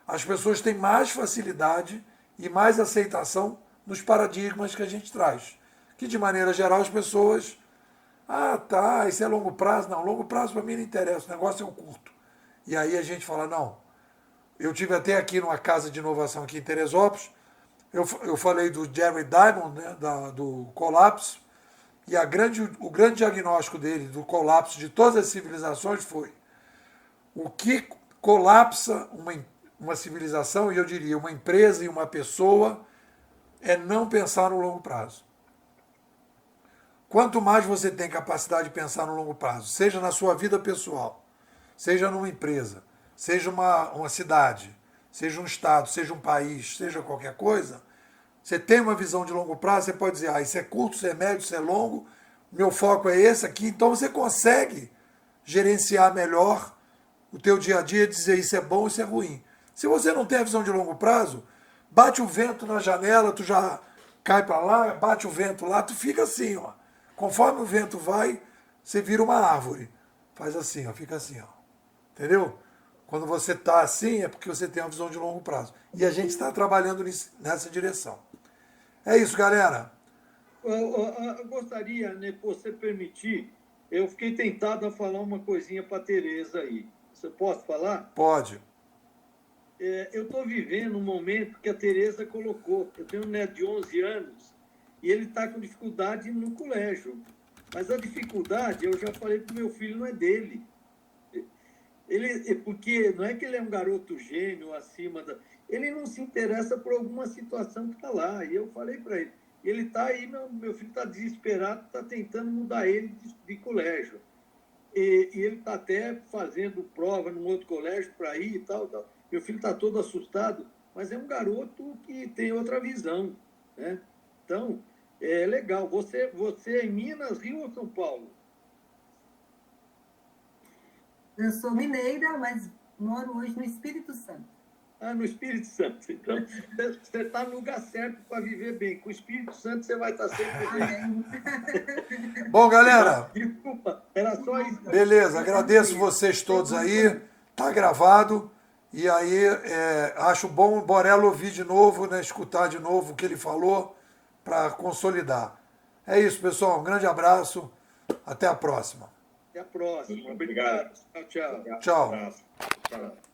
S1: as pessoas têm mais facilidade e mais aceitação nos paradigmas que a gente traz. Que, de maneira geral, as pessoas... tá, isso é longo prazo. Não, longo prazo para mim não interessa, o negócio é o curto. E aí a gente fala, não. Eu tive até aqui numa casa de inovação aqui em Teresópolis, eu falei do Jerry Diamond, né, do colapso, e o grande diagnóstico dele do colapso de todas as civilizações foi o que colapsa uma civilização, e eu diria uma empresa e uma pessoa, é não pensar no longo prazo. Quanto mais você tem capacidade de pensar no longo prazo, seja na sua vida pessoal, seja numa empresa, seja uma cidade, seja um estado, seja um país, seja qualquer coisa, você tem uma visão de longo prazo, você pode dizer, isso é curto, isso é médio, isso é longo, meu foco é esse aqui, então você consegue gerenciar melhor o teu dia a dia e dizer isso é bom, isso é ruim. Se você não tem a visão de longo prazo, bate o vento na janela, tu já cai para lá, bate o vento lá, tu fica assim, ó. Conforme o vento vai, você vira uma árvore. Faz assim, ó, fica assim, ó. Entendeu? Quando você está assim, é porque você tem uma visão de longo prazo. E a gente está trabalhando nessa direção. É isso, galera.
S3: Eu gostaria, né, se você permitir, eu fiquei tentado a falar uma coisinha para a Tereza aí. Você pode falar?
S1: Pode.
S3: Eu estou vivendo um momento que a Tereza colocou. Eu tenho um neto de 11 anos e ele está com dificuldade no colégio. Mas a dificuldade, eu já falei para o meu filho, não é dele. Porque não é que ele é um garoto gênio acima da... Ele não se interessa por alguma situação que está lá. E eu falei para ele. Ele está aí, meu filho está desesperado, está tentando mudar ele de colégio. E ele está até fazendo prova num outro colégio para ir e tal, tal. Meu filho está todo assustado, mas é um garoto que tem outra visão, né? Então, é legal. Você é em Minas, Rio ou São Paulo?
S5: Eu sou mineira, mas moro hoje no Espírito Santo.
S3: Ah, no Espírito Santo. Então, você está no lugar certo para viver bem. Com o Espírito Santo, você vai estar sempre bem.
S5: Amém.
S1: Bom, galera,
S3: Desculpa, era só isso.
S1: beleza, agradeço vocês todos aí, tá gravado, e aí acho bom o Borella ouvir de novo, né, escutar de novo o que ele falou, para consolidar. É isso, pessoal, um grande abraço, até a próxima.
S3: Até a próxima.
S2: Obrigado.
S3: Tchau, tchau.
S1: Tchau.
S2: Abraço. Tchau.